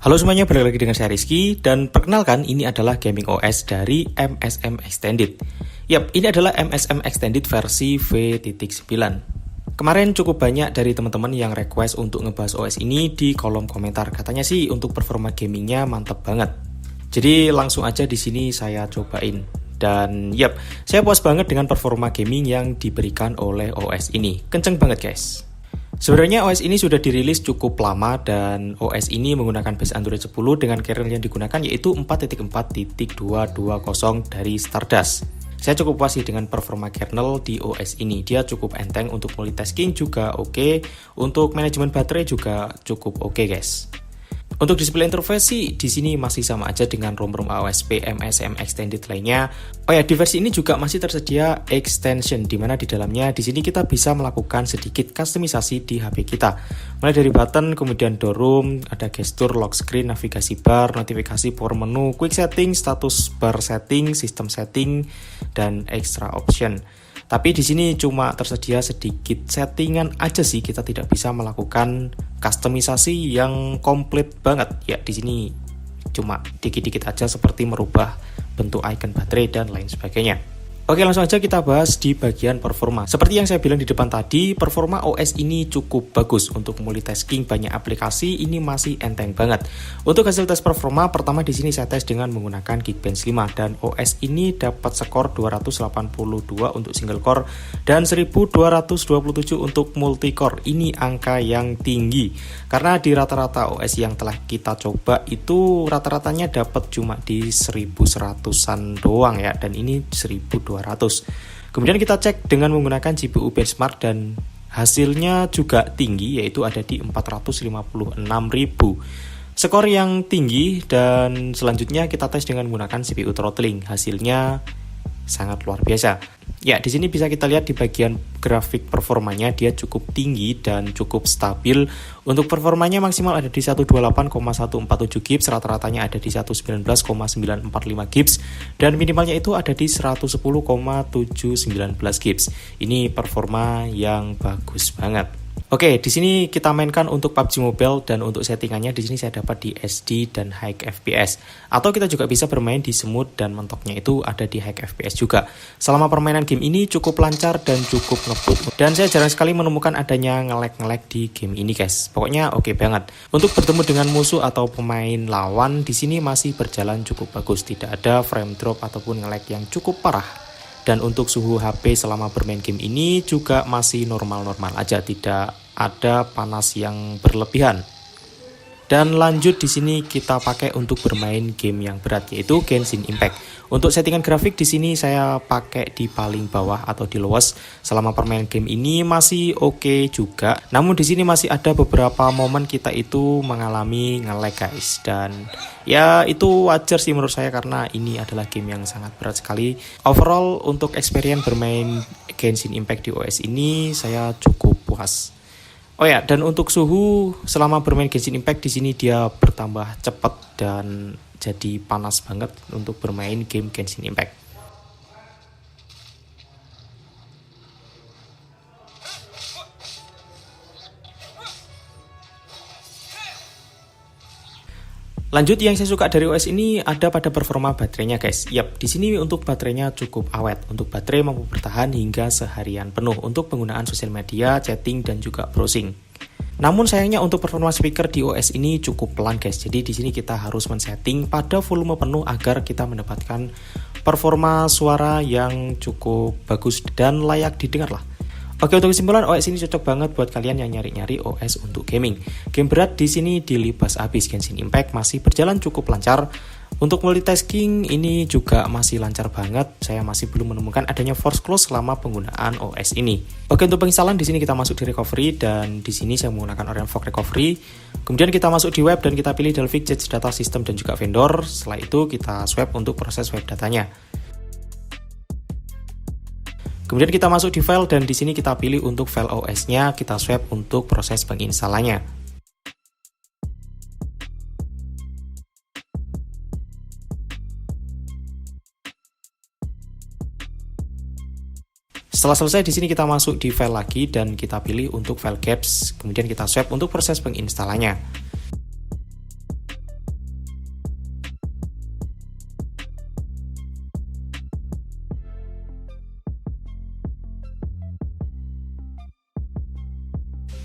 Halo semuanya, balik lagi dengan saya Rizky, dan perkenalkan ini adalah gaming OS dari MSM Extended. Yap, ini adalah MSM Extended versi V.9. Kemarin cukup banyak dari teman-teman yang request untuk ngebahas OS ini di kolom komentar. Katanya sih untuk performa gamingnya mantep banget. Jadi langsung aja di sini saya cobain. Dan yap, saya puas banget dengan performa gaming yang diberikan oleh OS ini. Kenceng banget guys. Sebenarnya OS ini sudah dirilis cukup lama dan OS ini menggunakan base Android 10 dengan kernel yang digunakan yaitu 4.4.220 dari Stardust. Saya cukup puas sih dengan performa kernel di OS ini. Dia cukup enteng untuk multitasking juga oke. Untuk manajemen baterai juga cukup oke guys. Untuk display interface sih di sini masih sama aja dengan ROM-ROM AOSP MSM Extended lainnya. Oh ya, di versi ini juga masih tersedia extension di mana di dalamnya di sini kita bisa melakukan sedikit customisasi di HP kita. Mulai dari button, kemudian door room, ada gestur, lock screen, navigasi bar, notifikasi, power menu, quick setting, status bar setting, system setting, dan extra option. Tapi di sini cuma tersedia sedikit settingan aja sih, kita tidak bisa melakukan customisasi yang komplit banget. Ya, di sini cuma dikit-dikit aja seperti merubah bentuk icon baterai dan lain sebagainya. Oke, langsung aja kita bahas di bagian performa. Seperti yang saya bilang di depan tadi, performa OS ini cukup bagus. Untuk multitasking banyak aplikasi ini masih enteng banget. Untuk hasil tes performa, pertama di sini saya tes dengan menggunakan Geekbench 5 dan OS ini dapat skor 282 untuk single core dan 1227 untuk multi core. Ini angka yang tinggi karena di rata-rata OS yang telah kita coba itu rata-ratanya dapat cuma di 1100-an doang ya, dan ini 1200. Kemudian kita cek dengan menggunakan GPU benchmark dan hasilnya juga tinggi, yaitu ada di 456.000 skor yang tinggi. Dan selanjutnya kita tes dengan menggunakan CPU throttling, hasilnya sangat luar biasa. Ya, di sini bisa kita lihat di bagian grafik performanya dia cukup tinggi dan cukup stabil. Untuk performanya maksimal ada di 128,147 GHz, rata-ratanya ada di 119,945 GHz, dan minimalnya itu ada di 110,719 GHz. Ini performa yang bagus banget. Oke, di sini kita mainkan untuk PUBG Mobile dan untuk settingannya di sini saya dapat di SD dan High FPS. Atau kita juga bisa bermain di smooth dan mentoknya itu ada di High FPS juga. Selama permainan game ini cukup lancar dan cukup ngebut. Dan saya jarang sekali menemukan adanya nge-lag di game ini guys. Pokoknya oke banget. Untuk bertemu dengan musuh atau pemain lawan di sini masih berjalan cukup bagus. Tidak ada frame drop ataupun nge-lag yang cukup parah. Dan untuk suhu HP selama bermain game ini juga masih normal-normal aja, tidak ada panas yang berlebihan. Dan lanjut di sini kita pakai untuk bermain game yang berat yaitu Genshin Impact. Untuk settingan grafik di sini saya pakai di paling bawah atau di lowest. Selama permainan game ini masih oke juga. Namun di sini masih ada beberapa momen kita itu mengalami nge-lag guys. Dan ya itu wajar sih menurut saya karena ini adalah game yang sangat berat sekali. Overall untuk experience bermain Genshin Impact di OS ini saya cukup puas. Oh ya, dan untuk suhu selama bermain Genshin Impact di sini dia bertambah cepat dan jadi panas banget untuk bermain game Genshin Impact. Lanjut yang saya suka dari OS ini ada pada performa baterainya guys. Yap, di sini untuk baterainya cukup awet. Untuk baterai mampu bertahan hingga seharian penuh untuk penggunaan sosial media, chatting, dan juga browsing. Namun sayangnya untuk performa speaker di OS ini cukup pelan guys. Jadi di sini kita harus men-setting pada volume penuh agar kita mendapatkan performa suara yang cukup bagus dan layak didengar lah. Oke, untuk kesimpulan OS ini cocok banget buat kalian yang nyari-nyari OS untuk gaming. Game berat di sini dilibas habis. Genshin Impact masih berjalan cukup lancar. Untuk multitasking ini juga masih lancar banget. Saya masih belum menemukan adanya force close selama penggunaan OS ini. Oke, untuk penginstalan di sini kita masuk di recovery dan di sini saya menggunakan OrionFog Recovery. Kemudian kita masuk di web dan kita pilih Delphic Change Data System dan juga vendor. Setelah itu kita swap untuk proses web datanya. Kemudian kita masuk di file dan di sini kita pilih untuk file OS-nya, kita swap untuk proses penginstalannya. Setelah selesai di sini kita masuk di file lagi dan kita pilih untuk file gaps, kemudian kita swap untuk proses penginstalannya.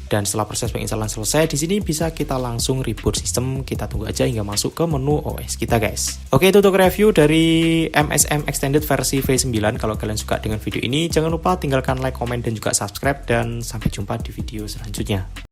Dan setelah proses penginstalan selesai, di sini bisa kita langsung reboot sistem. Kita tunggu aja hingga masuk ke menu OS kita, guys. Oke, itu untuk review dari MSM Extended versi V9. Kalau kalian suka dengan video ini, jangan lupa tinggalkan like, komen, dan juga subscribe. Dan sampai jumpa di video selanjutnya.